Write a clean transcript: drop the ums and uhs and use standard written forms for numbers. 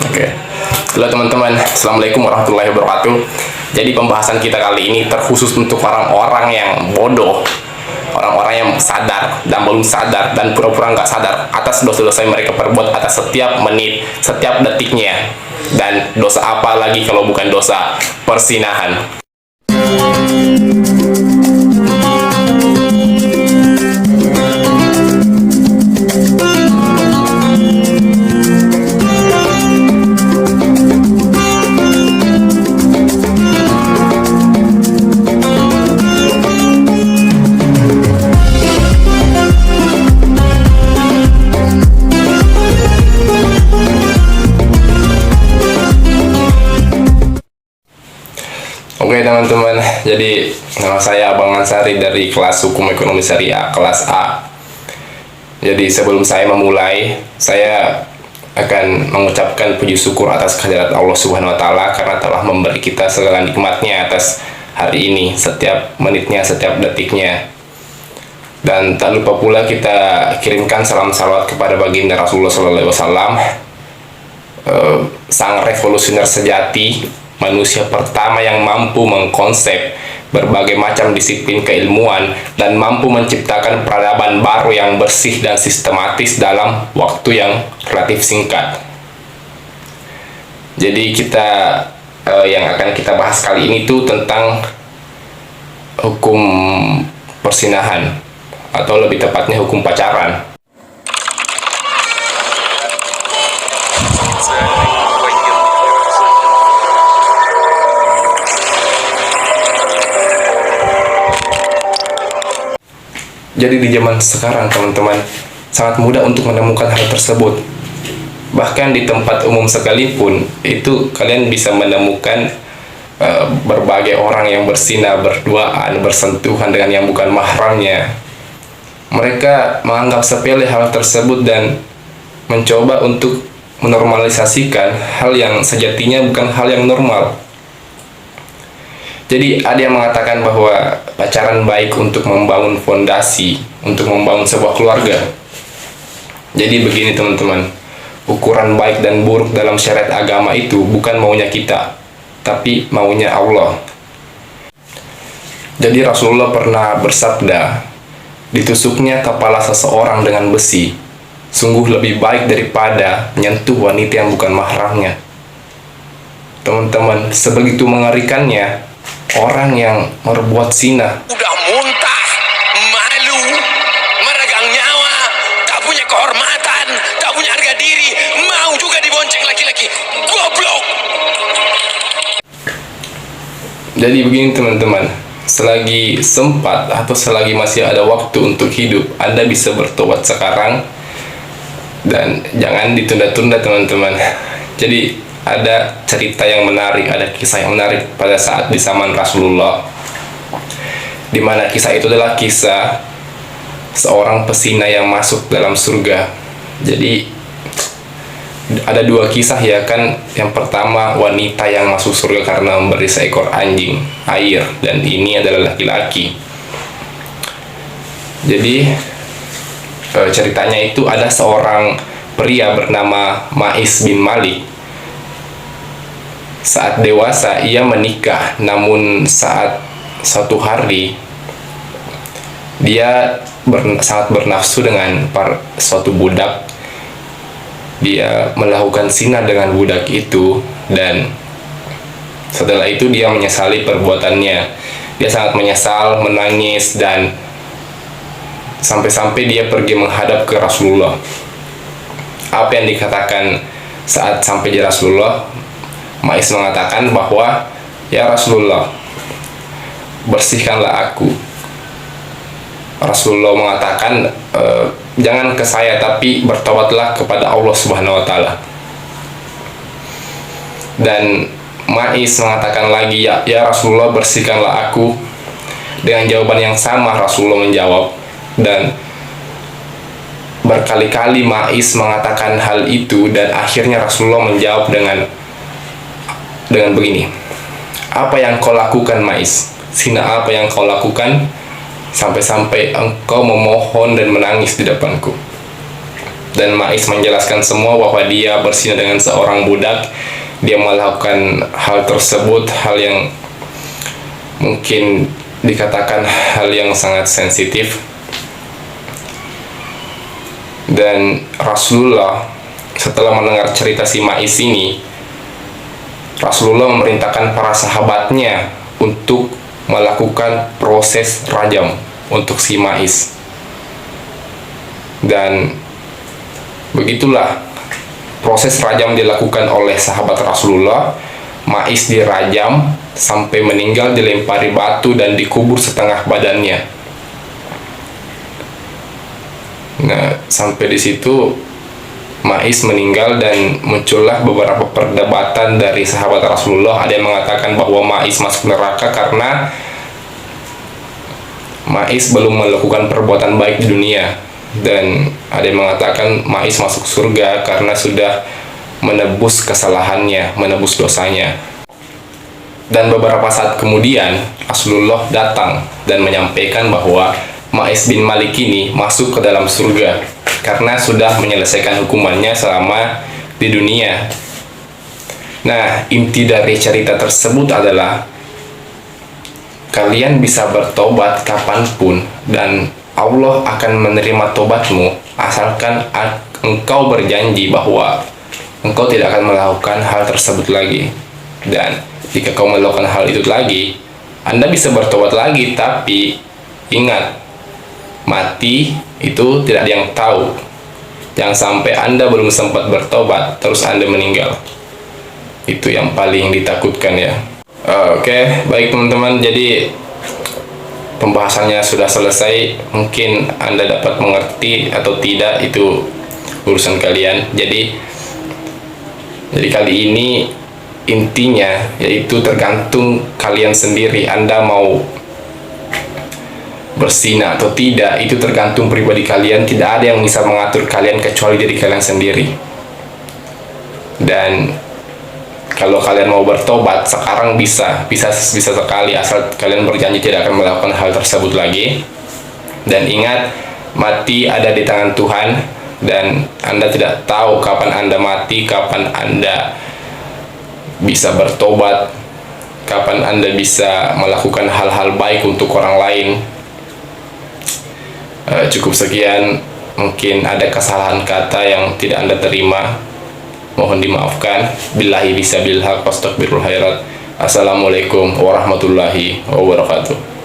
Oke. Halo teman-teman, Assalamualaikum warahmatullahi wabarakatuh. Jadi pembahasan kita kali ini terkhusus untuk orang-orang yang bodoh, orang-orang yang sadar dan belum sadar dan pura-pura nggak sadar atas dosa-dosa yang mereka perbuat atas setiap menit, setiap detiknya. Dan dosa apa lagi kalau bukan dosa persinahan. Oke teman-teman, jadi nama saya Abang Ansari dari kelas Hukum Ekonomi Syariah kelas A. Jadi sebelum saya memulai, saya akan mengucapkan puji syukur atas kehadirat Allah Subhanahu wa taala karena telah memberi kita segala nikmatnya atas hari ini, setiap menitnya, setiap detiknya. Dan tak lupa pula kita kirimkan salam salawat kepada baginda Rasulullah SAW, sang revolusioner sejati, manusia pertama yang mampu mengkonsep berbagai macam disiplin keilmuan dan mampu menciptakan peradaban baru yang bersih dan sistematis dalam waktu yang relatif singkat. Jadi yang akan kita bahas kali ini tuh tentang hukum persinahan, atau lebih tepatnya hukum pacaran. Jadi di zaman sekarang teman-teman, sangat mudah untuk menemukan hal tersebut. Bahkan di tempat umum sekalipun, itu kalian bisa menemukan berbagai orang yang berzina, berduaan, bersentuhan dengan yang bukan mahramnya. Mereka menganggap sepele hal tersebut dan mencoba untuk menormalisasikan hal yang sejatinya bukan hal yang normal. Jadi ada yang mengatakan bahwa pacaran baik untuk membangun fondasi, untuk membangun sebuah keluarga. Jadi begini teman-teman, ukuran baik dan buruk dalam syariat agama itu bukan maunya kita, tapi maunya Allah. Jadi Rasulullah pernah bersabda, ditusuknya kepala seseorang dengan besi sungguh lebih baik daripada menyentuh wanita yang bukan mahramnya. Teman-teman, sebegitu mengerikannya orang yang berbuat zina. Udah muntah, malu, meregang nyawa, tak punya kehormatan, tak punya harga diri, mau juga dibonceng laki-laki. Goblok. Jadi begini teman-teman, selagi sempat atau selagi masih ada waktu untuk hidup, Anda bisa bertobat sekarang dan jangan ditunda-tunda teman-teman. Jadi ada cerita yang menarik, ada kisah yang menarik pada saat di zaman Rasulullah, di mana kisah itu adalah kisah seorang pesina yang masuk dalam surga. Jadi ada dua kisah ya kan. Yang pertama, wanita yang masuk surga karena memberi seekor anjing air, dan ini adalah laki-laki. Jadi ceritanya itu ada seorang pria bernama Ma'is bin Malik. Saat dewasa ia menikah, namun saat suatu hari dia sangat bernafsu dengan suatu budak. Dia melakukan zina dengan budak itu, dan setelah itu dia menyesali perbuatannya. Dia sangat menyesal, menangis, dan sampai-sampai dia pergi menghadap ke Rasulullah. Apa yang dikatakan saat sampai di Rasulullah? Ma'is mengatakan bahwa, ya Rasulullah, bersihkanlah aku. Rasulullah mengatakan, jangan ke saya, tapi bertobatlah kepada Allah Subhanahu wa taala. Dan Ma'is mengatakan lagi, ya Rasulullah, bersihkanlah aku. Dengan jawaban yang sama Rasulullah menjawab, dan berkali-kali Ma'is mengatakan hal itu, dan akhirnya Rasulullah menjawab dengan begini, apa yang kau lakukan Ma'is? Zina apa yang kau lakukan sampai-sampai engkau memohon dan menangis di depanku? Dan Mais menjelaskan semua bahwa dia berzina dengan seorang budak. Dia melakukan hal tersebut, hal yang mungkin dikatakan hal yang sangat sensitif. Dan Rasulullah setelah mendengar cerita si Mais ini, Rasulullah memerintahkan para sahabatnya untuk melakukan proses rajam untuk si Mais. Dan begitulah proses rajam dilakukan oleh sahabat Rasulullah. Mais dirajam sampai meninggal, dilempari batu dan dikubur setengah badannya. Nah, sampai di situ Mais meninggal dan muncullah beberapa perdebatan dari sahabat Rasulullah. Ada yang mengatakan bahwa Mais masuk neraka karena Mais belum melakukan perbuatan baik di dunia, dan ada yang mengatakan Mais masuk surga karena sudah menebus kesalahannya, menebus dosanya. Dan beberapa saat kemudian Rasulullah datang dan menyampaikan bahwa Mais bin Malik ini masuk ke dalam surga karena sudah menyelesaikan hukumannya selama di dunia. Nah, inti dari cerita tersebut adalah kalian bisa bertobat kapanpun dan Allah akan menerima tobatmu asalkan engkau berjanji bahwa engkau tidak akan melakukan hal tersebut lagi. Dan jika kau melakukan hal itu lagi, Anda bisa bertobat lagi, tapi ingat, mati itu tidak ada yang tahu. Jangan sampai Anda belum sempat bertobat terus Anda meninggal. Itu yang paling ditakutkan ya. Oke, baik teman-teman, jadi pembahasannya sudah selesai. Mungkin Anda dapat mengerti atau tidak, itu urusan kalian. Jadi kali ini intinya yaitu tergantung kalian sendiri. Anda mau berzina atau tidak, itu tergantung pribadi kalian. Tidak ada yang bisa mengatur kalian kecuali diri kalian sendiri. Dan kalau kalian mau bertobat sekarang bisa sekali, asal kalian berjanji tidak akan melakukan hal tersebut lagi. Dan ingat, mati ada di tangan Tuhan, dan Anda tidak tahu kapan Anda mati, kapan Anda bisa bertobat, kapan Anda bisa melakukan hal-hal baik untuk orang lain. Cukup sekian, mungkin ada kesalahan kata yang tidak Anda terima, mohon dimaafkan. Billahi bisabil haq, astagfirul khairat. Assalamualaikum warahmatullahi wabarakatuh.